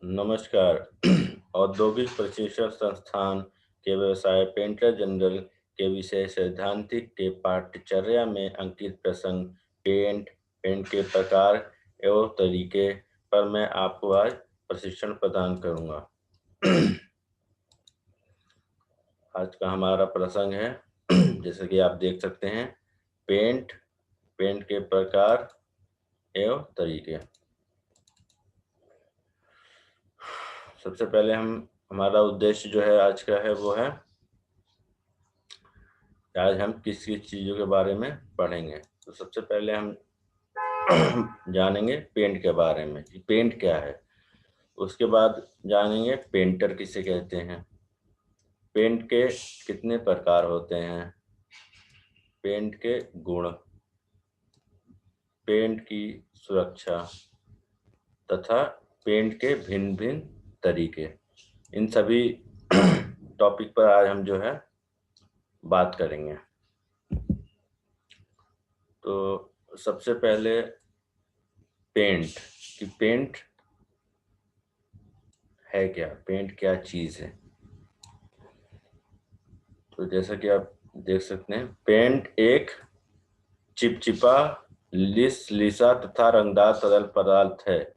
नमस्कार। औद्योगिक प्रशिक्षण संस्थान के व्यवसाय पेंटर जनरल के विषय सैद्धांतिक के पाठ्यचर्या में अंकित प्रसंग पेंट के प्रकार एवं तरीके पर मैं आपको आज प्रशिक्षण प्रदान करूंगा। आज का हमारा प्रसंग है जैसे कि आप देख सकते हैं, पेंट पेंट के प्रकार एवं तरीके। सबसे पहले हमारा उद्देश्य जो है आज का है वो है, आज हम किस किस चीज़ों के बारे में पढ़ेंगे। तो सबसे पहले हम जानेंगे पेंट के बारे में कि पेंट क्या है। उसके बाद जानेंगे पेंटर किसे कहते हैं, पेंट के कितने प्रकार होते हैं, पेंट के गुण, पेंट की सुरक्षा तथा पेंट के भिन्न भिन्न तरीके। इन सभी टॉपिक पर आज हम जो है बात करेंगे। तो सबसे पहले पेंट है क्या, पेंट क्या चीज़ है। तो जैसा कि आप देख सकते हैं, पेंट एक चिपचिपा, लिसा तथा रंगदार तरल पदार्थ है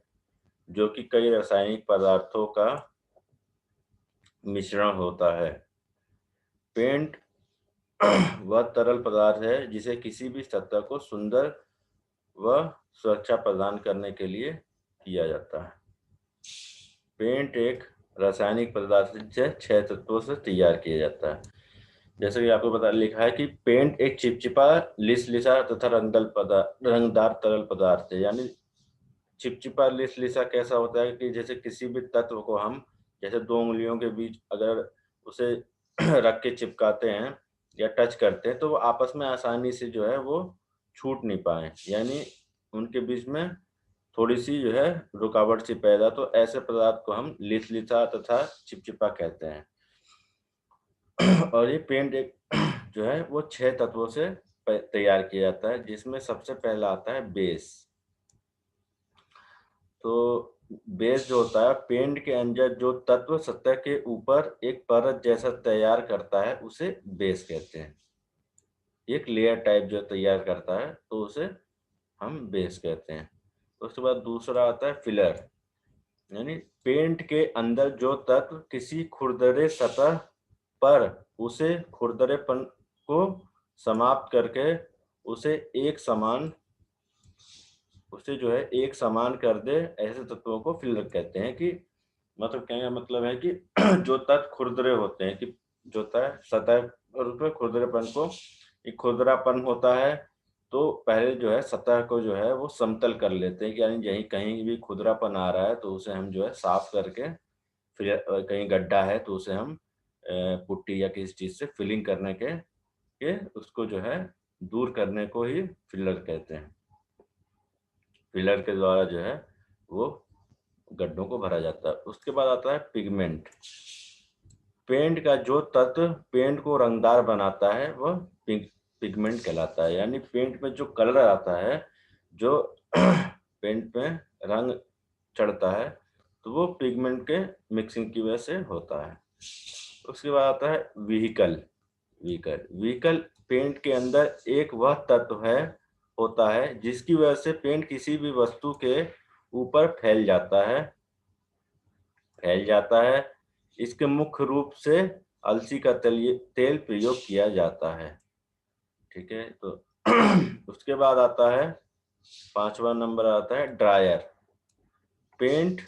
जो कि कई रासायनिक पदार्थों का मिश्रण होता है। पेंट वह तरल पदार्थ है जिसे किसी भी सतह को सुंदर व सुरक्षा प्रदान करने के लिए किया जाता है। पेंट एक रासायनिक पदार्थ से 6 तत्वों से तैयार किया जाता है। जैसे कि आपको पता लिखा है कि पेंट एक चिपचिपा, लिसा तथा रंगदार तरल पदार्थ है। यानी चिपचिपा, लिसा कैसा होता है कि जैसे किसी भी तत्व को हम जैसे 2 उँगलियों के बीच अगर उसे रख के चिपकाते हैं या टच करते हैं तो वो आपस में आसानी से जो है वो छूट नहीं पाए, यानी उनके बीच में थोड़ी-सी जो है रुकावट सी पैदा, तो ऐसे पदार्थ को हम लिसा तथा चिपचिपा कहते हैं। और ये पेंट एक जो है वो 6 तत्वों से तैयार किया जाता है, जिसमें सबसे पहला आता है बेस। तो बेस जो होता है, पेंट के अंदर जो तत्व सतह के ऊपर एक परत जैसा तैयार करता है उसे बेस कहते हैं। एक लेयर टाइप जो तैयार करता है तो उसे हम बेस कहते हैं। उसके बाद दूसरा आता है फिलर, यानी पेंट के अंदर जो तत्व किसी खुरदरे सतह पर उसे खुरदरेपन को समाप्त करके उसे जो है एक समान कर दे, ऐसे तत्वों को फिलर कहते हैं। कि मतलब कहने का मतलब है कि जो तत्व खुरदरे होते हैं, कि जो होता है सतह पर उसमें खुरदरेपन को, एक खुरदरापन होता है तो पहले जो है सतह को जो है वो समतल कर लेते हैं कि यानी यहीं कहीं भी खुरदरापन आ रहा है तो उसे हम जो है साफ करके, फिर कहीं गड्ढा है तो उसे हम पुट्टी या किसी चीज़ से फिलिंग करने के उसको जो है दूर करने को ही फिलर कहते हैं। फिलर के द्वारा जो है वो गड्ढों को भरा जाता है। उसके बाद आता है पिगमेंट। पेंट का जो तत्व पेंट को रंगदार बनाता है वह पिगमेंट कहलाता है। यानी पेंट में जो कलर आता है, जो पेंट में रंग चढ़ता है तो वो पिगमेंट के मिक्सिंग की वजह से होता है। उसके बाद आता है व्हीकल। व्हीकल पेंट के अंदर एक वह तत्व होता है जिसकी वजह से पेंट किसी भी वस्तु के ऊपर फैल जाता है। इसके मुख्य रूप से अलसी का तेल प्रयोग किया जाता है। ठीक है, तो उसके बाद आता है 5वां नंबर आता है ड्रायर। पेंट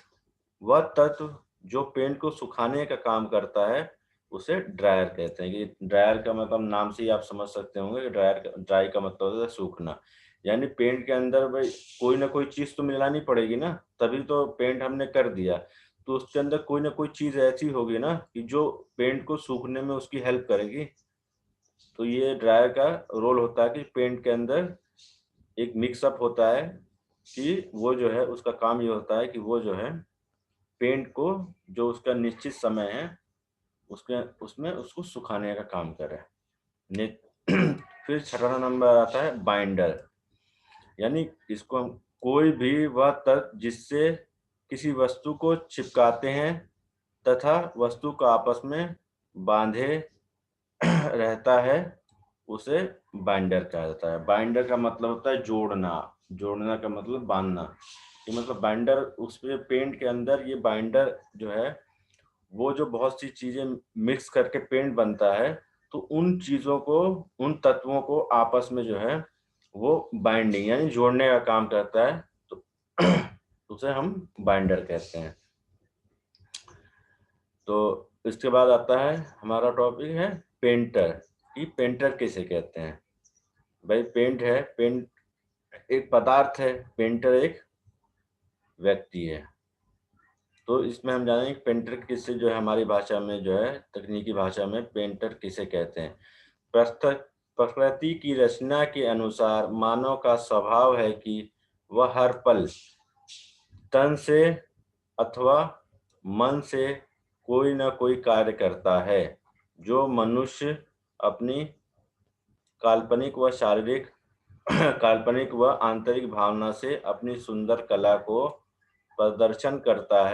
वह तत्व जो पेंट को सुखाने का काम करता है उसे ड्रायर कहते हैं। कि ड्रायर का मतलब नाम से ही आप समझ सकते होंगे कि ड्राई का मतलब होता है सूखना। यानी पेंट के अंदर भाई कोई ना कोई चीज तो मिलानी पड़ेगी ना, तभी तो पेंट हमने कर दिया। तो उसके अंदर कोई ना कोई चीज ऐसी होगी ना कि जो पेंट को सूखने में उसकी हेल्प करेगी। तो ये ड्रायर का रोल होता है कि पेंट के अंदर एक मिक्सअप होता है, कि वो जो है उसका काम ये होता है कि वो जो है पेंट को जो उसका निश्चित समय है उसके उसमें उसको सुखाने का काम करे। फिर 6वां नंबर आता है बाइंडर। यानी इसको हम कोई भी वह तत्व जिससे किसी वस्तु को चिपकाते हैं तथा वस्तु को आपस में बांधे रहता है, उसे बाइंडर कहा जाता है। बाइंडर का मतलब होता है जोड़ना, जोड़ना का मतलब बांधना। ये मतलब बाइंडर, उसमें पेंट के अंदर ये बाइंडर जो है वो जो बहुत सी चीजें मिक्स करके पेंट बनता है, तो उन चीजों को, उन तत्वों को आपस में जो है वो बाइंडिंग यानी जोड़ने का काम करता है, तो उसे हम बाइंडर कहते हैं। तो इसके बाद आता है हमारा टॉपिक है पेंटर, कि पेंटर किसे कहते हैं। भाई पेंट है, पेंट एक पदार्थ है, पेंटर एक व्यक्ति है। तो इसमें हम जानेंगे पेंटर किसे जो है हमारी भाषा में जो है, तकनीकी भाषा में पेंटर किसे कहते हैं। प्रकृति की रचना के अनुसार मानव का स्वभाव है कि वह हर पल तन से अथवा मन से कोई न कोई कार्य करता है, जो मनुष्य अपनी काल्पनिक व शारीरिक काल्पनिक व आंतरिक भावना से अपनी सुंदर कला को प्रदर्शन करता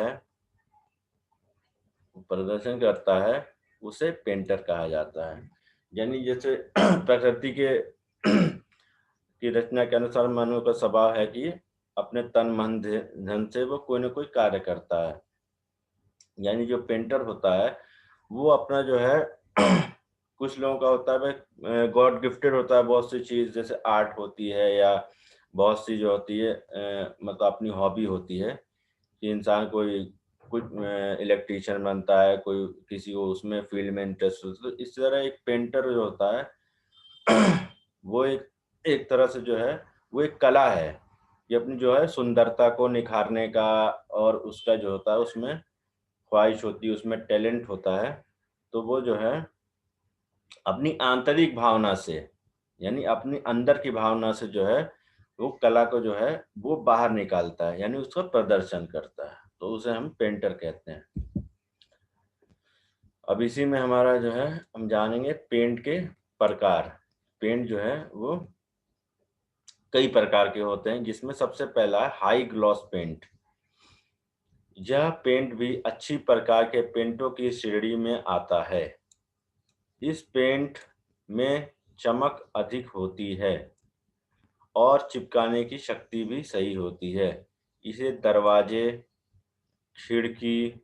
है, उसे पेंटर कहा जाता है। यानी जैसे प्रकृति के की रचना के अनुसार मानव का स्वभाव है कि अपने तन मन धन से वो कोई न कोई कार्य करता है। यानी जो पेंटर होता है वो अपना जो है कुछ लोगों का होता है भाई गॉड गिफ्टेड होता है बहुत सी चीज, जैसे आर्ट होती है या बहुत सी जो होती है मतलब अपनी हॉबी होती है कि इंसान कोई कुछ इलेक्ट्रीशियन बनता है, कोई किसी को उसमें फील्ड में इंटरेस्ट होता है। तो इस तरह एक पेंटर जो होता है वो एक एक तरह से जो है वो एक कला है, ये अपनी जो है सुंदरता को निखारने का, और उसका जो होता है उसमें ख्वाहिश होती है, उसमें टैलेंट होता है। तो वो जो है अपनी आंतरिक भावना से, यानी अपनी अंदर की भावना से जो है वो कला को जो है वो बाहर निकालता है, यानी उसका प्रदर्शन करता है, तो उसे हम पेंटर कहते हैं। अब इसी में हमारा जो है हम जानेंगे पेंट के प्रकार। पेंट जो है वो कई प्रकार के होते हैं, जिसमें सबसे पहला है हाई ग्लॉस पेंट। यह पेंट भी अच्छी प्रकार के पेंटों की श्रेणी में आता है। इस पेंट में चमक अधिक होती है और चिपकाने की शक्ति भी सही होती है। इसे दरवाजे, खिड़की,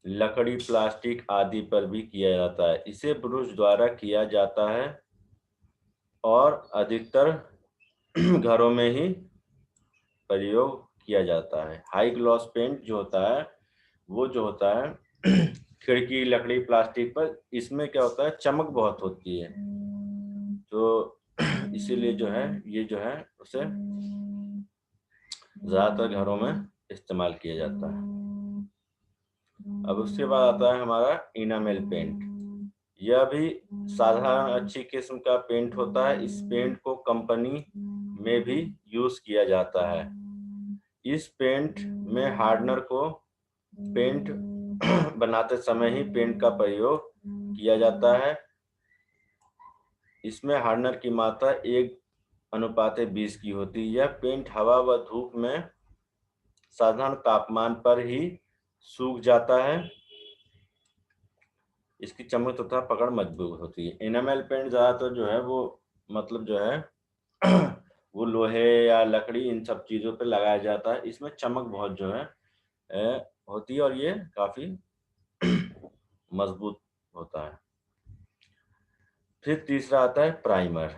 लकड़ी, प्लास्टिक आदि पर भी किया जाता है। इसे ब्रश द्वारा किया जाता है और अधिकतर घरों में ही प्रयोग किया जाता है। हाई ग्लॉस पेंट जो होता है वो जो होता है खिड़की, लकड़ी, प्लास्टिक पर, इसमें क्या होता है चमक बहुत होती है, तो इसीलिए जो है ये जो है उसे ज्यादातर घरों में इस्तेमाल किया जाता है। अब उसके बाद आता है हमारा इनामेल पेंट। यह भी साधारण अच्छी किस्म का पेंट होता है। इस पेंट को कंपनी में भी यूज किया जाता है। इस पेंट में हार्डनर को पेंट बनाते समय ही पेंट का प्रयोग किया जाता है। इसमें हार्डनर की मात्रा 1:20 की होती है। यह पेंट हवा व धूप में साधारण तापमान पर ही सूख जाता है। इसकी चमक तथा पकड़ मजबूत होती है। एनामेल पेंट ज्यादातर जो है वो मतलब जो है वो लोहे या लकड़ी इन सब चीजों पे लगाया जाता है। इसमें चमक बहुत जो है होती है और ये काफी मजबूत होता है। फिर तीसरा आता है प्राइमर।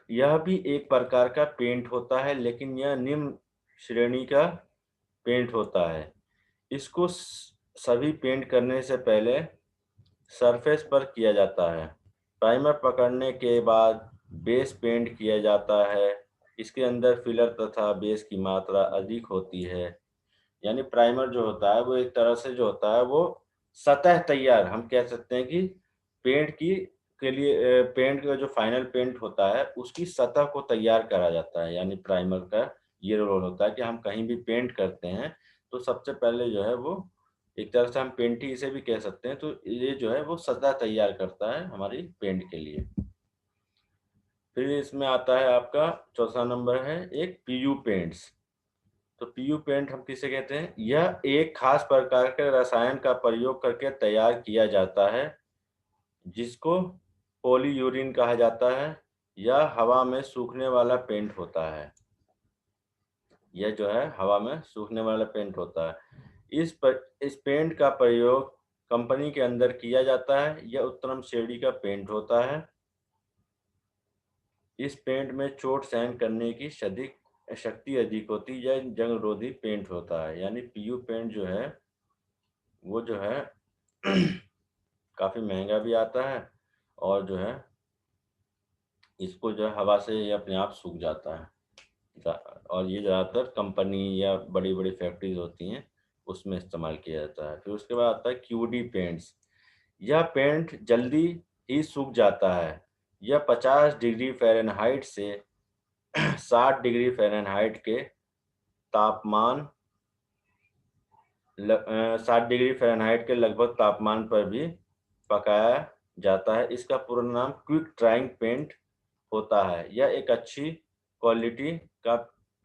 यह भी एक प्रकार का पेंट होता है, लेकिन यह निम्न श्रेणी का पेंट होता है। इसको सभी पेंट करने से पहले सरफेस पर किया जाता है। प्राइमर पकड़ने के बाद बेस पेंट किया जाता है। इसके अंदर फिलर तथा बेस की मात्रा अधिक होती है। यानी प्राइमर जो होता है वो एक तरह से जो होता है वो सतह तैयार, हम कह सकते हैं कि पेंट की के लिए पेंट का जो फाइनल पेंट होता है उसकी सतह को तैयार करा जाता है। यानी प्राइमर का ये रोल होता है कि हम कहीं भी पेंट करते हैं तो सबसे पहले जो है वो एक तरह से हम पेंटिंग इसे भी कह सकते हैं, तो ये जो है वो सतह तैयार करता है हमारी पेंट के लिए। फिर इसमें आता है आपका चौथा नंबर है एक पीयू पेंट्स। तो पीयू पेंट हम किसे कहते हैं? यह एक खास प्रकार के रसायन का प्रयोग करके तैयार किया जाता है जिसको पॉलीयूरिन कहा जाता है। यह हवा में सूखने वाला पेंट होता है। यह जो है हवा में सूखने वाला पेंट होता है। इस पेंट का प्रयोग कंपनी के अंदर किया जाता है। यह उत्तम श्रेणी का पेंट होता है। इस पेंट में चोट सहन करने की शक्ति अधिक होती है। यह जंग रोधी पेंट होता है। यानी पीयू पेंट जो है वो जो है काफी महंगा भी आता है और जो है इसको जो है हवा से ये अपने आप सूख जाता है। और ये ज़्यादातर कंपनी या बड़ी-बड़ी फैक्ट्रीज होती हैं उसमें इस्तेमाल किया जाता है। फिर उसके बाद आता है क्यूडी पेंट्स। यह पेंट जल्दी ही सूख जाता है। यह 50 डिग्री फ़ारेनहाइट से 60 डिग्री फ़ारेनहाइट के तापमान 60 डिग्री फ़ारेनहाइट के लगभग तापमान पर भी पकाया जाता है। इसका पूरा नाम क्विक ड्राइंग पेंट होता है। यह एक अच्छी क्वालिटी का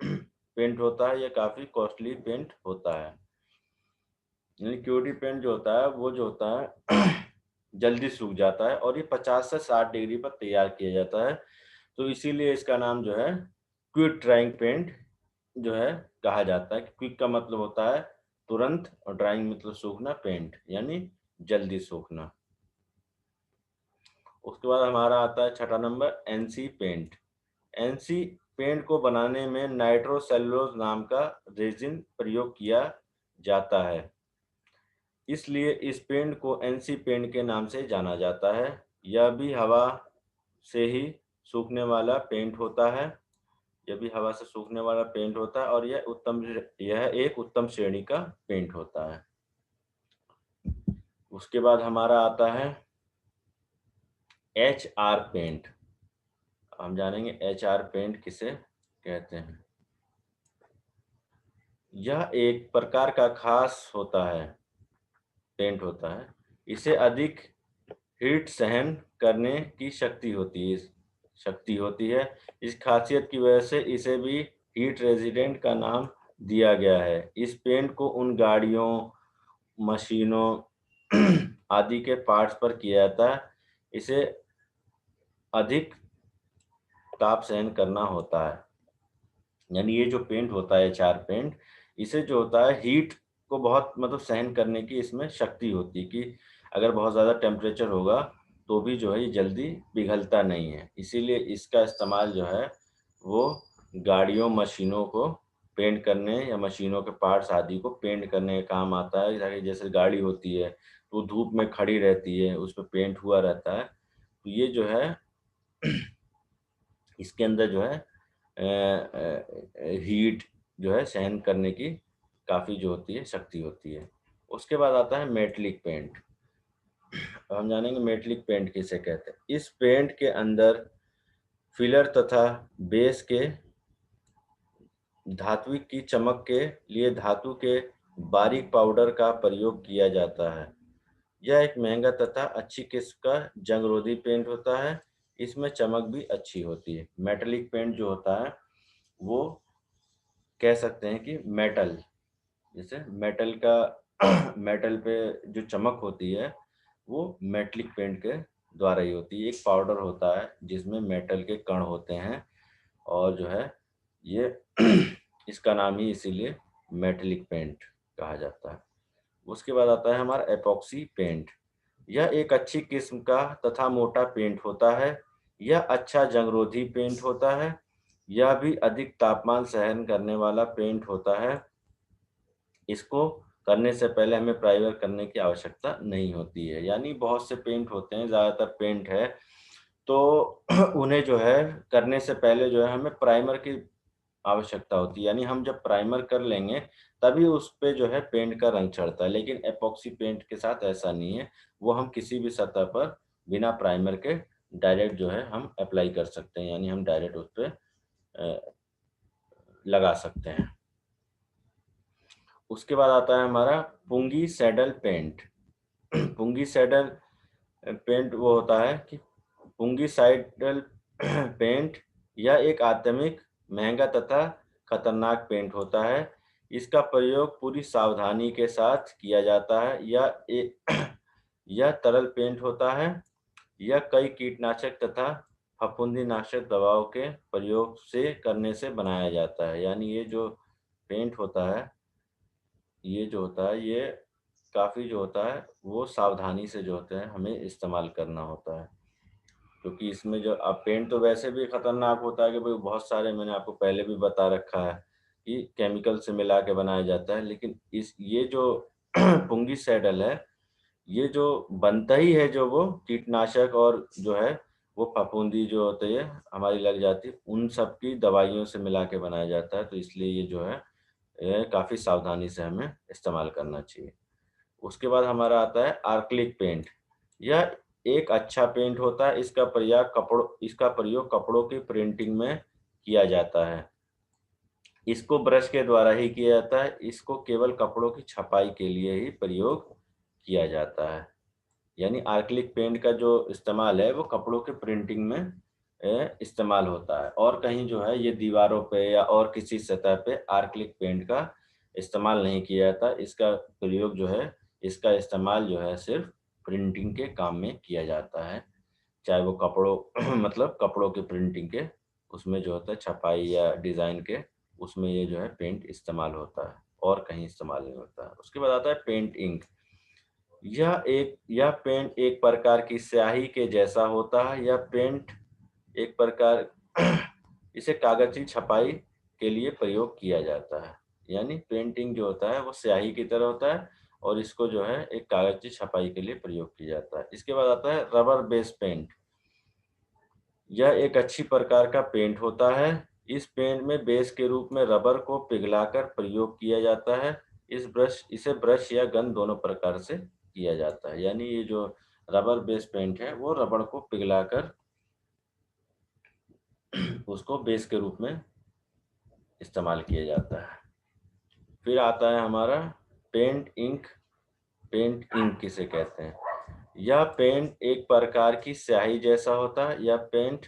पेंट होता है। यह काफ़ी कॉस्टली पेंट होता है। यानी क्यूडी पेंट जो होता है वो जो होता है जल्दी सूख जाता है और ये 50 से 60 डिग्री पर तैयार किया जाता है। तो इसीलिए इसका नाम जो है क्विक ड्राइंग पेंट जो है कहा जाता है। क्विक का मतलब होता है तुरंत और ड्राइंग मतलब सूखना, पेंट यानी जल्दी सूखना। उसके बाद हमारा आता है छठा number NC paint. NC paint को बनाने में नाइट्रोसेलुलोज नाम का रेजिन प्रयोग किया जाता है। इसलिए इस पेंट को एनसी पेंट के नाम से जाना जाता है। यह भी हवा से ही सूखने वाला पेंट होता है। यह भी हवा से सूखने वाला पेंट होता है और यह एक उत्तम श्रेणी का पेंट होता है। उसके बाद हमारा आता है एचआर पेंट। हम जानेंगे एचआर पेंट किसे कहते हैं। यह एक प्रकार का खास पेंट होता है। इसे अधिक हीट सहन करने की शक्ति होती है। इस खासियत की वजह से इसे भी हीट रेजिस्टेंट का नाम दिया गया है। इस पेंट को उन गाड़ियों, मशीनों आदि के पार्ट्स पर किया जाता है। इसे अधिक ताप सहन करना होता है। यानी ये जो पेंट होता है एचआर पेंट, इसे जो होता है हीट को बहुत मतलब सहन करने की इसमें शक्ति होती है कि अगर बहुत ज़्यादा टेम्परेचर होगा तो भी जो है ये जल्दी पिघलता नहीं है। इसीलिए इसका इस्तेमाल जो है वो गाड़ियों, मशीनों को पेंट करने या मशीनों के पार्ट्स आदि को पेंट करने का काम आता है। ताकि जैसे गाड़ी होती है तो धूप में खड़ी रहती है, उस पे पेंट हुआ रहता है। तो ये जो है इसके अंदर जो है हीट जो है सहन करने की काफ़ी जो होती है शक्ति होती है। उसके बाद आता है मेटेलिक पेंट। हम जानेंगे मेटेलिक पेंट किसे कहते हैं। इस पेंट के अंदर फिलर तथा बेस के धात्विक की चमक के लिए धातु के बारीक पाउडर का प्रयोग किया जाता है। यह एक महंगा तथा अच्छी किस्म का जंग-रोधी पेंट होता है। इसमें चमक भी अच्छी होती है। मेटेलिक पेंट जो होता है वो कह सकते हैं कि जैसे मेटल का मेटल पे जो चमक होती है वो मेटेलिक पेंट के द्वारा ही होती है। एक पाउडर होता है जिसमें मेटल के कण होते हैं और जो है ये इसका नाम ही इसीलिए मेटेलिक पेंट कहा जाता है। उसके बाद आता है हमारा एपॉक्सी पेंट। यह एक अच्छी किस्म का तथा मोटा पेंट होता है। यह अच्छा जंग-रोधी पेंट होता है। यह भी अधिक तापमान सहन करने वाला पेंट होता है। इसको करने से पहले हमें प्राइमर करने की आवश्यकता नहीं होती है। यानी बहुत से पेंट होते हैं, ज़्यादातर पेंट है तो उन्हें जो है करने से पहले जो है हमें प्राइमर की आवश्यकता होती है। यानी हम जब प्राइमर कर लेंगे तभी उस पे जो है पेंट का रंग चढ़ता है। लेकिन एपॉक्सी पेंट के साथ ऐसा नहीं है। वो हम किसी भी सतह पर बिना प्राइमर के डायरेक्ट जो है हम अप्लाई कर सकते हैं। यानी हम डायरेक्ट उस पे लगा सकते हैं। उसके बाद आता है हमारा पुंगी सैडल पेंट। पुंगी सैडल पेंट वो होता है कि पुंगी सैडल पेंट यह एक आत्मिक, महंगा तथा खतरनाक पेंट होता है। इसका प्रयोग पूरी सावधानी के साथ किया जाता है। यह तरल पेंट होता है। यह कई कीटनाशक तथा फफूंदीनाशक दवाओं के प्रयोग से करने से बनाया जाता है। यानी ये जो पेंट होता है, ये जो होता है, ये काफ़ी जो होता है वो सावधानी से जो होते हैं हमें इस्तेमाल करना होता है। क्योंकि इसमें जो अब पेंट तो वैसे भी खतरनाक होता है कि भाई बहुत सारे, मैंने आपको पहले भी बता रखा है कि केमिकल से मिला के बनाया जाता है। लेकिन ये जो फुंगीसाइडल है, ये जो बनता ही है, जो वो कीटनाशक और जो है वो फफूंदी जो होती है हमारी लग जाती है, उन सब की दवाइयों से मिला के बनाया जाता है। तो इसलिए ये जो है ये काफ़ी सावधानी से हमें इस्तेमाल करना चाहिए। उसके बाद हमारा आता है आर्क्लिक पेंट। यह एक अच्छा पेंट होता है। इसका प्रयोग कपड़ों की प्रिंटिंग में किया जाता है। इसको ब्रश के द्वारा ही किया जाता है। इसको केवल कपड़ों की छपाई के लिए ही प्रयोग किया जाता है। यानी आर्क्लिक पेंट का जो इस्तेमाल है वो कपड़ों के प्रिंटिंग में इस्तेमाल होता है, और कहीं जो है ये दीवारों पे या और किसी सतह पे आर्क्लिक पेंट का इस्तेमाल नहीं किया जाता। इसका इस्तेमाल जो है सिर्फ प्रिंटिंग के काम में किया जाता है। चाहे वो कपड़ों मतलब कपड़ों की प्रिंटिंग के उसमें जो होता है छपाई या डिज़ाइन के, उसमें ये जो है पेंट इस्तेमाल होता है, और कहीं इस्तेमाल नहीं होता है। उसके बाद आता है पेंट इंक। यह पेंट एक प्रकार की स्याही के जैसा होता है। यह पेंट एक प्रकार इसे कागज की छपाई के लिए प्रयोग किया जाता है। यानी पेंटिंग जो होता है वो स्याही की तरह होता है, और इसको जो है एक कागज की छपाई के लिए प्रयोग किया जाता है। इसके बाद आता है रबर बेस पेंट। यह एक अच्छी प्रकार का पेंट होता है। इस पेंट में बेस के रूप में रबर को पिघलाकर प्रयोग किया जाता है। इसे ब्रश या गन दोनों प्रकार से किया जाता है। यानी ये जो रबर बेस पेंट है वो रबर को पिघलाकर उसको बेस के रूप में इस्तेमाल किया जाता है। फिर आता है हमारा पेंट इंक। पेंट इंक किसे कहते हैं? यह पेंट एक प्रकार की स्याही जैसा होता है। यह पेंट,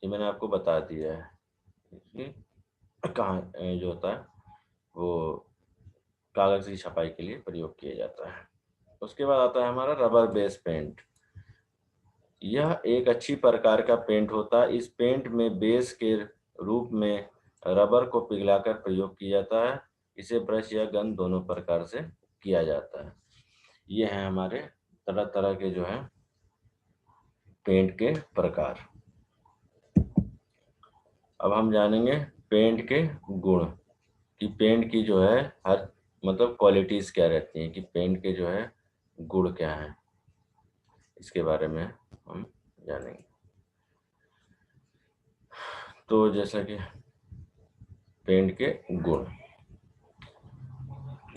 ये मैंने आपको बता दिया है कहाँ जो होता है वो कागज की छपाई के लिए प्रयोग किया जाता है। उसके बाद आता है हमारा रबर बेस पेंट। यह एक अच्छी प्रकार का पेंट होता है। इस पेंट में बेस के रूप में रबर को पिघलाकर प्रयोग किया जाता है। इसे ब्रश या गन दोनों प्रकार से किया जाता है। ये हैं हमारे तरह तरह के जो है पेंट के प्रकार। अब हम जानेंगे पेंट के गुण, कि पेंट की जो है हर मतलब क्वालिटीज क्या रहती हैं, कि पेंट के जो है गुण क्या हैं, इसके बारे में हम जानेंगे। तो जैसा कि पेंट के गुण,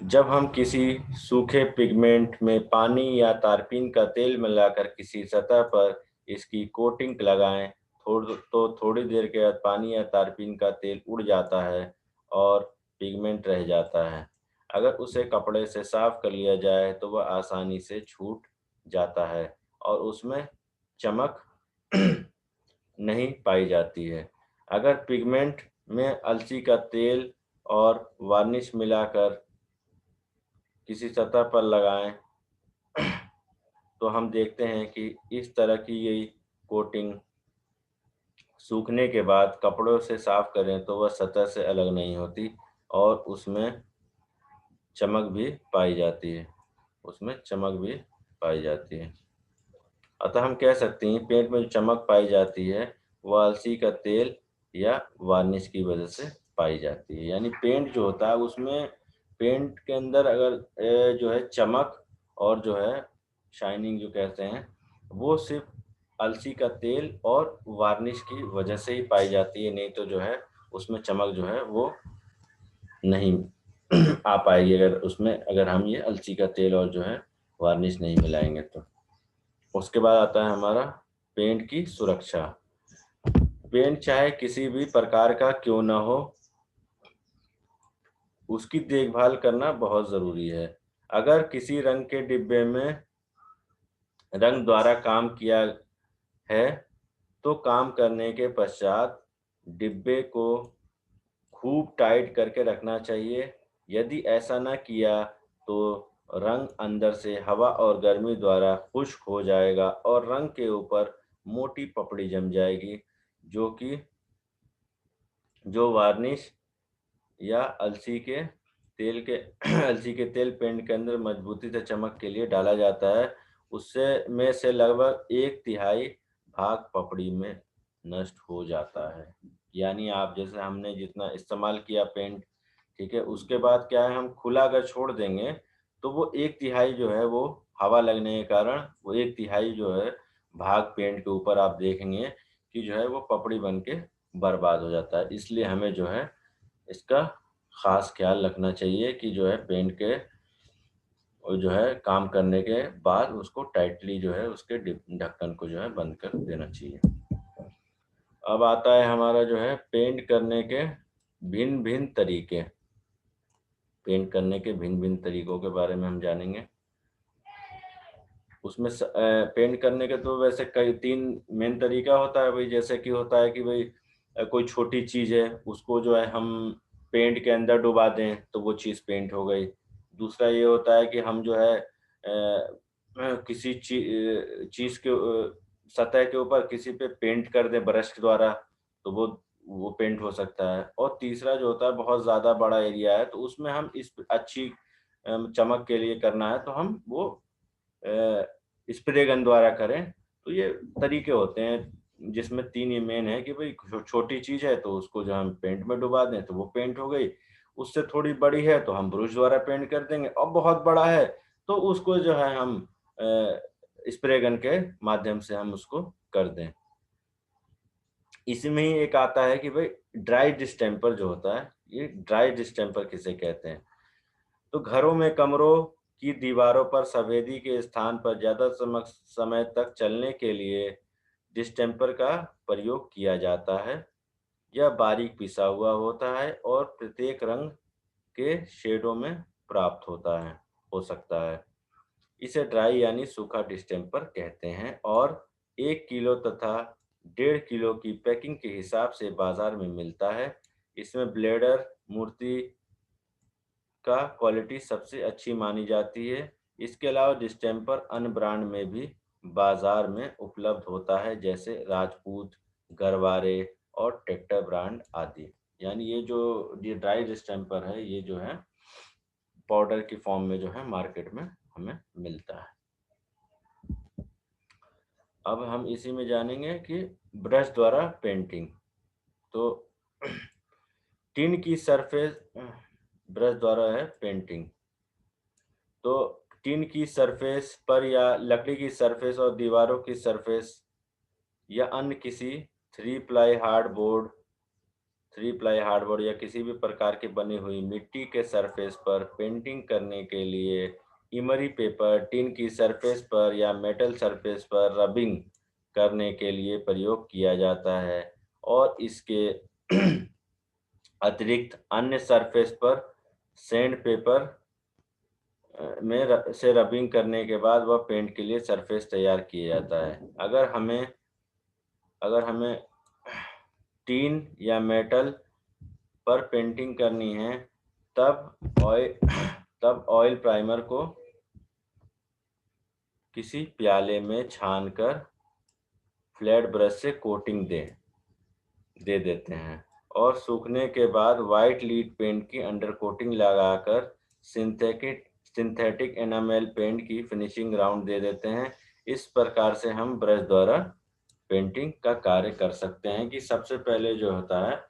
जब हम किसी सूखे पिगमेंट में पानी या तारपीन का तेल मिलाकर किसी सतह पर इसकी कोटिंग लगाएं, तो थोड़ी देर के बाद पानी या तारपीन का तेल उड़ जाता है और पिगमेंट रह जाता है। अगर उसे कपड़े से साफ कर लिया जाए तो वह आसानी से छूट जाता है और उसमें चमक नहीं पाई जाती है। अगर पिगमेंट में अलसी का तेल और वार्निश मिलाकर किसी सतह पर लगाएं तो हम देखते हैं कि इस तरह की यही कोटिंग सूखने के बाद कपड़ों से साफ करें तो वह सतह से अलग नहीं होती और उसमें चमक भी पाई जाती है। अतः हम कह सकते हैं पेंट में जो चमक पाई जाती है वह अलसी का तेल या वार्निश की वजह से पाई जाती है। यानी पेंट जो होता है उसमें, पेंट के अंदर अगर जो है चमक और जो है शाइनिंग जो कहते हैं, वो सिर्फ अलसी का तेल और वार्निश की वजह से ही पाई जाती है। नहीं तो जो है उसमें चमक जो है वो नहीं आ पाएगी, अगर हम ये अलसी का तेल और जो है वार्निश नहीं मिलाएंगे तो। उसके बाद आता है हमारा पेंट की सुरक्षा। पेंट चाहे किसी भी प्रकार का क्यों न हो, उसकी देखभाल करना बहुत जरूरी है। अगर किसी रंग के डिब्बे में रंग द्वारा काम किया है तो काम करने के पश्चात डिब्बे को खूब टाइट करके रखना चाहिए। यदि ऐसा ना किया तो रंग अंदर से हवा और गर्मी द्वारा खुश्क हो जाएगा और रंग के ऊपर मोटी पपड़ी जम जाएगी, जो कि जो वार्निश या अलसी के तेल पेंट के अंदर मजबूती से चमक के लिए डाला जाता है। उससे में से लगभग 1/3 भाग पपड़ी में नष्ट हो जाता है। यानी आप जैसे हमने जितना इस्तेमाल किया पेंट, ठीक है, उसके बाद क्या है, हम खुला अगर छोड़ देंगे तो वो 1/3 जो है वो हवा लगने के कारण वो 1/3 जो है भाग पेंट के ऊपर आप देखेंगे कि जो है वो पपड़ी बन के बर्बाद हो जाता है। इसलिए हमें जो है इसका ख़ास ख़्याल रखना चाहिए कि जो है पेंट के और जो है काम करने के बाद उसको टाइटली जो है उसके ढक्कन को जो है बंद कर देना चाहिए। अब आता है हमारा जो है पेंट करने के भिन्न-भिन्न तरीके। पेंट करने के भिन्न-भिन्न तरीकों के बारे में हम जानेंगे। उसमें पेंट करने के तो वैसे कई 3 मेन तरीका होता है, भई जैसे कि होता है कि भई कोई छोटी चीज़ है, उसको जो है हम पेंट के अंदर डुबा दें, तो वो चीज़ पेंट हो गई। दूसरा ये होता है कि हम जो है किसी चीज़ के सतह के ऊपर किसी पे पेंट कर दें ब्रश के द्वारा, तो वो पेंट हो सकता है। और तीसरा जो होता है बहुत ज़्यादा बड़ा एरिया है, तो उसमें हम इस अच्छी चमक के लिए करना है, तो हम वो अ, स्प्रे गन द्वारा करें। तो ये तरीके होते हैं जिसमें 3 ये मेन है कि भई छोटी चीज़ है तो उसको जो हम पेंट में डुबा दें तो वो पेंट हो गई। उससे थोड़ी बड़ी है तो हम ब्रश द्वारा पेंट कर देंगे और बहुत बड़ा है तो उसको जो है हम स्प्रे गन के माध्यम से हम उसको कर दें। इसी में ही एक आता है कि भई ड्राई डिस्टेंपर जो होता है, ये ड्राई डिस्टेंपर किसे कहते हैं? तो घरों में कमरों की दीवारों पर सफेदी के स्थान पर ज़्यादा समय तक चलने के लिए डिस्टेंपर का प्रयोग किया जाता है। यह बारीक पिसा हुआ होता है और प्रत्येक रंग के शेडों में प्राप्त होता है हो सकता है। इसे ड्राई यानी सूखा डिस्टेंपर कहते हैं और 1 किलो तथा 1.5 किलो की पैकिंग के हिसाब से बाजार में मिलता है। इसमें ब्लेडर मूर्ति का क्वालिटी सबसे अच्छी मानी जाती है। इसके अलावा डिस्टेंपर अन्य ब्रांड में भी बाज़ार में उपलब्ध होता है जैसे राजपूत, गरवारे और टेक्टर ब्रांड आदि। यानी ये ड्राई डिस्टेंपर है, ये जो है पाउडर की फॉर्म में जो है मार्केट में हमें मिलता है। अब हम इसी में जानेंगे कि ब्रश द्वारा पेंटिंग। तो टिन की सरफेस ब्रश द्वारा है पेंटिंग। तो टिन की सरफेस पर या लकड़ी की सरफेस और दीवारों की सरफेस या अन्य किसी 3 प्लाई हार्डबोर्ड या किसी भी प्रकार की बनी हुई मिट्टी के सरफेस पर पेंटिंग करने के लिए इमरी पेपर टिन की सरफेस पर या मेटल सरफेस पर रबिंग करने के लिए प्रयोग किया जाता है और इसके अतिरिक्त अन्य सरफेस पर सैंड पेपर से रबिंग करने के बाद वह पेंट के लिए सरफेस तैयार किया जाता है। अगर हमें टीन या मेटल पर पेंटिंग करनी है तब ऑयल प्राइमर को किसी प्याले में छानकर फ्लैट ब्रश से कोटिंग दे देते हैं और सूखने के बाद व्हाइट लीड पेंट की अंडर कोटिंग लगाकर सिंथेटिक एनामेल पेंट की फिनिशिंग राउंड दे देते हैं। इस प्रकार से हम ब्रश द्वारा पेंटिंग का कार्य कर सकते हैं कि सबसे पहले जो होता है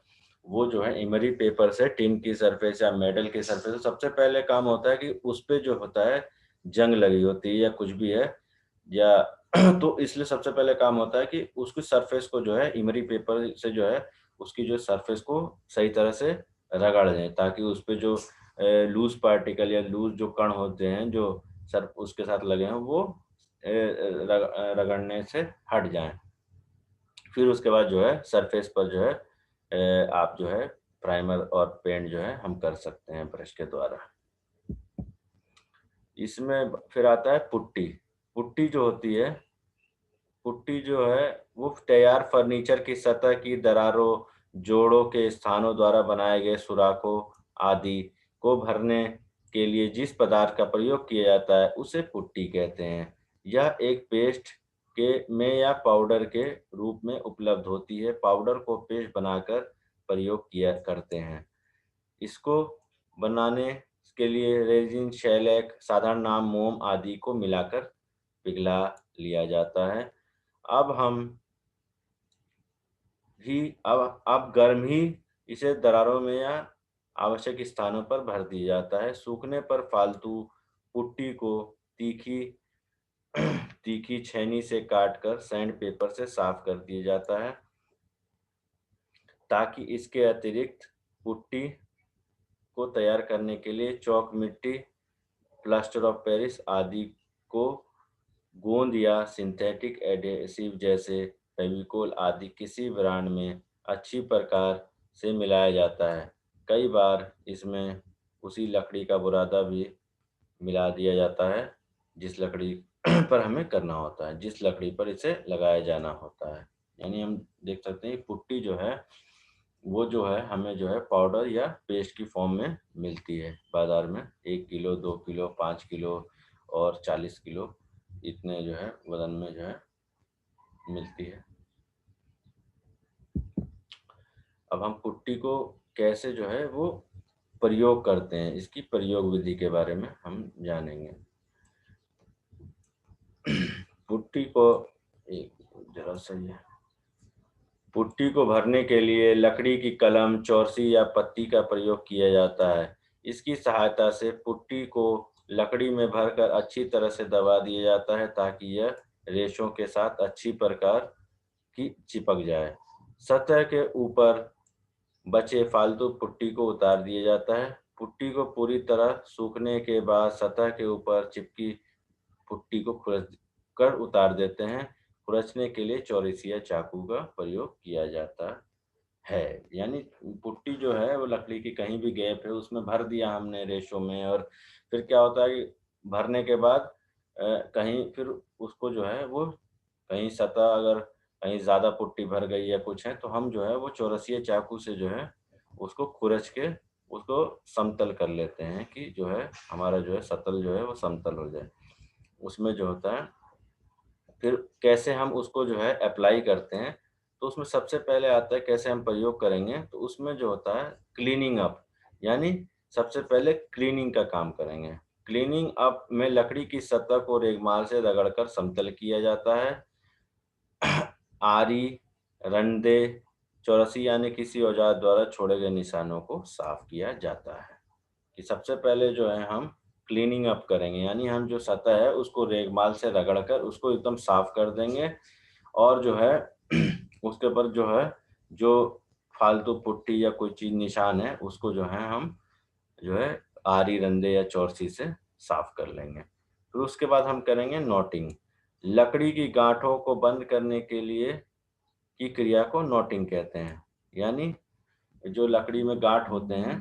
वो जो है इमरी पेपर से टिन की सरफेस या मेटल की सरफेस सबसे पहले काम होता है कि उस पे जो होता है जंग लगी होती है या कुछ भी है या तो इसलिए सबसे पहले काम होता है कि उसकी सरफेस को जो है इमरी पेपर से जो है उसकी जो सरफेस को सही तरह से रगड़ दें ताकि उस पे जो लूज पार्टिकल या लूज जो कण होते हैं जो सर उसके साथ लगे हैं वो रगड़ने से हट जाएं। फिर उसके बाद जो है सरफेस पर जो है आप जो है प्राइमर और पेंट जो है हम कर सकते हैं ब्रश के द्वारा। इसमें फिर आता है पुट्टी। पुट्टी जो होती है, पुट्टी जो है वो तैयार फर्नीचर की सतह की दरारों जोड़ों के स्थानों द्वारा बनाए गए सुराखों आदि को भरने के लिए जिस पदार्थ का प्रयोग किया जाता है उसे पुट्टी कहते हैं। यह एक पेस्ट के में या पाउडर के रूप में उपलब्ध होती है। पाउडर को पेस्ट बनाकर प्रयोग किया करते हैं। इसको बनाने के लिए रेजिन, शेलैक, साधारण नाम मोम आदि को मिलाकर पिघला लिया जाता है। अब हम ही अब गर्म ही इसे दरारों में या आवश्यक स्थानों पर भर दिया जाता है। सूखने पर फालतू पुट्टी को तीखी तीखी छेनी से काटकर सैंड पेपर से साफ कर दिया जाता है ताकि इसके अतिरिक्त पुट्टी को तैयार करने के लिए चौक मिट्टी, प्लास्टर ऑफ पेरिस आदि को गोंद या सिंथेटिक एडेसिव जैसे फेविकोल आदि किसी ब्रांड में अच्छी प्रकार से मिलाया जाता है। कई बार इसमें उसी लकड़ी का बुरादा भी मिला दिया जाता है जिस लकड़ी पर हमें करना होता है, जिस लकड़ी पर इसे लगाया जाना होता है। यानी हम देख सकते हैं पुट्टी जो है वो जो है हमें जो है पाउडर या पेस्ट की फॉर्म में मिलती है बाजार में। 1 किलो, 2 किलो, 5 किलो और 40 किलो इतने जो है वजन में जो है मिलती है। अब हम पुट्टी को कैसे जो है वो प्रयोग करते हैं, इसकी प्रयोग विधि के बारे में हम जानेंगे। पुट्टी को जरा सही है। पुट्टी को भरने के लिए लकड़ी की कलम, चौरसी या पत्ती का प्रयोग किया जाता है। इसकी सहायता से पुट्टी को लकड़ी में भरकर अच्छी तरह से दबा दिया जाता है ताकि यह रेशों के साथ अच्छी प्रकार की चिपक जाए। सतह के ऊपर बचे फालतू पुट्टी को उतार दिया जाता है। पुट्टी को पूरी तरह सूखने के बाद सतह के ऊपर चिपकी पुट्टी को खुरच कर उतार देते हैं। खुरचने के लिए चौरसी या चाकू का प्रयोग किया जाता है। यानी पुट्टी जो है वो लकड़ी की कहीं भी गैप है उसमें भर दिया हमने रेशों में, और फिर क्या होता है कि भरने के बाद कहीं फिर उसको जो है वो कहीं सतह अगर कहीं ज़्यादा पुट्टी भर गई या कुछ है तो हम जो है वो चौरसिया चाकू से जो है उसको खुरच के उसको समतल कर लेते हैं कि जो है हमारा जो है सतल जो है वो समतल हो जाए। उसमें जो होता है फिर कैसे हम उसको जो है अप्लाई करते हैं, तो उसमें सबसे पहले आता है कैसे हम प्रयोग करेंगे, तो उसमें जो होता है क्लीनिंग अप, यानी सबसे पहले क्लीनिंग का काम करेंगे। क्लीनिंग अप में लकड़ी की सतह को रेगमाल से रगड़कर समतल किया जाता है। आरी, रंदे, चौरसी यानी किसी औजार द्वारा छोड़े गए निशानों को साफ किया जाता है। कि सबसे पहले जो है हम क्लीनिंग अप करेंगे, यानी हम जो सतह है उसको रेगमाल से रगड़कर उसको एकदम साफ कर देंगे, और जो है उसके ऊपर जो है जो फालतू पुट्टी या कोई चीज निशान है उसको जो है हम जो है आरी, रंदे या चौरसी से साफ कर लेंगे। फिर उसके बाद हम करेंगे नोटिंग। लकड़ी की गांठों को बंद करने के लिए की क्रिया को नोटिंग कहते हैं। यानी जो लकड़ी में गांठ होते हैं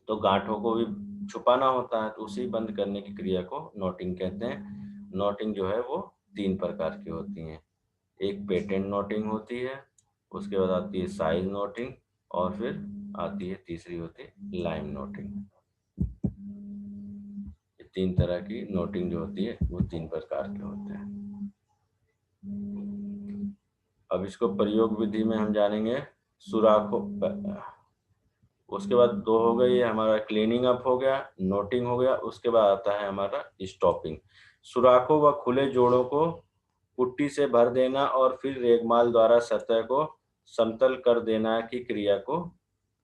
तो गांठों को भी छुपाना होता है, तो उसी बंद करने की क्रिया को नोटिंग कहते हैं। नोटिंग जो है वो 3 प्रकार की होती हैं। एक पेटेंट नोटिंग होती है, उसके बाद आती है साइज नोटिंग, और फिर आती है तीसरी होती है लाइन नोटिंग। ये 3 तरह की नोटिंग जो होती है वो 3 प्रकार के होते हैं। अब इसको प्रयोग विधि में हम जानेंगे। सुराखों, उसके बाद 2 हो गई, हमारा क्लीनिंग अप हो गया, नोटिंग हो गया, उसके बाद आता है हमारा स्टॉपिंग। सुराखों व खुले जोड़ों को पुट्टी से भर देना और फिर रेगमाल द्वारा सतह को समतल कर देना की क्रिया को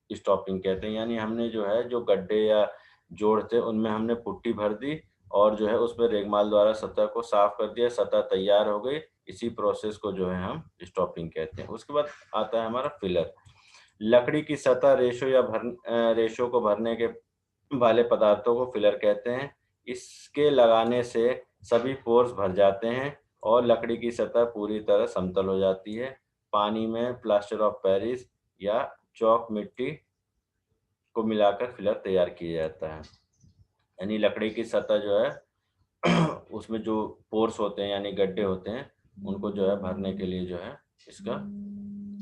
स्टॉपिंग कहते हैं। यानी हमने जो है जो गड्ढे या जोड़ थे उनमें हमने पुट्टी भर दी और जो है उसमें रेगमाल द्वारा सतह को साफ कर दिया, सतह तैयार हो गई। इसी प्रोसेस को जो है हम स्टॉपिंग कहते हैं। उसके बाद आता है हमारा फिलर। लकड़ी की सतह रेशों को भरने के वाले पदार्थों को फिलर कहते हैं। इसके लगाने से सभी पोर्स भर जाते हैं और लकड़ी की सतह पूरी तरह समतल हो जाती है। पानी में प्लास्टर ऑफ पेरिस या चौक मिट्टी को मिलाकर फिलर तैयार किया जाता है। यानी लकड़ी की सतह जो है उसमें जो पोर्स होते हैं यानी गड्ढे होते हैं उनको जो है भरने के लिए जो है इसका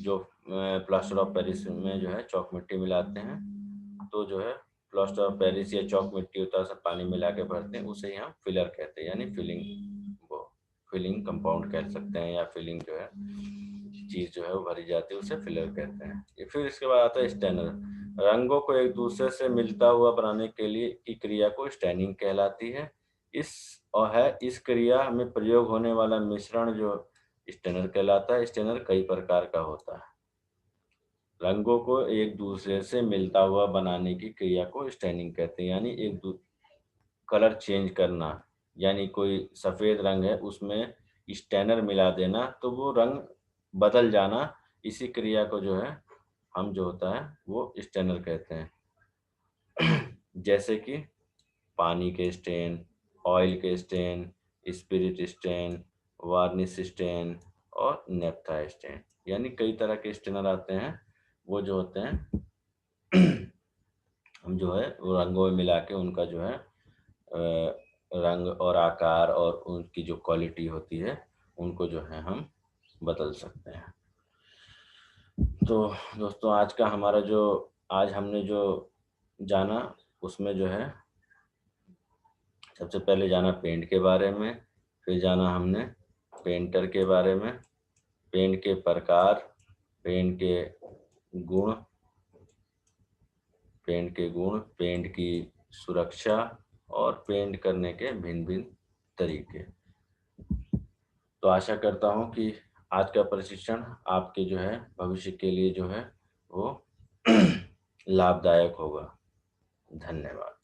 जो प्लास्टर ऑफ पेरिस में जो है चॉक मिट्टी मिलाते हैं, तो जो है प्लास्टर ऑफ पेरिस या चॉक मिट्टी होता है, सब पानी मिला के भरते हैं, उसे ही हम फिलर कहते हैं, यानी फिलिंग कंपाउंड कह सकते हैं, या फिलिंग जो है चीज जो है वो भरी जाती है, उसे फिलर कहते हैं। ये फिर इसके बाद आता है स्टेनर। रंगों को एक दूसरे से मिलता हुआ बनाने के लिए की क्रिया को स्टैनिंग कहलाती है। इस क्रिया में प्रयोग होने वाला मिश्रण जो स्टेनर कहलाता है। स्टेनर कई प्रकार का होता है। रंगों को एक दूसरे से मिलता हुआ बनाने की क्रिया को स्टैनिंग कहते हैं, यानी कलर चेंज करना, यानी कोई सफेद रंग है उसमें स्टैनर मिला देना तो वो रंग बदल जाना, इसी क्रिया को जो है हम जो होता है वो स्टैनर कहते हैं। जैसे कि पानी के स्टेन, ऑयल के stain, spirit stain, varnish stain और नेफ्था स्टेन, यानी कई तरह के स्टेनर आते हैं। वो जो होते हैं हम जो है वो रंगों में मिला के उनका जो है रंग और आकार और उनकी जो क्वालिटी होती है उनको जो है हम बदल सकते हैं। तो दोस्तों आज हमने जो जाना उसमें जो है सबसे पहले जाना पेंट के बारे में, फिर जाना हमने पेंटर के बारे में, पेंट के प्रकार, पेंट के गुण, पेंट की सुरक्षा और पेंट करने के भिन्न-भिन्न तरीके। तो आशा करता हूँ कि आज का प्रशिक्षण आपके जो है भविष्य के लिए जो है वो लाभदायक होगा। धन्यवाद।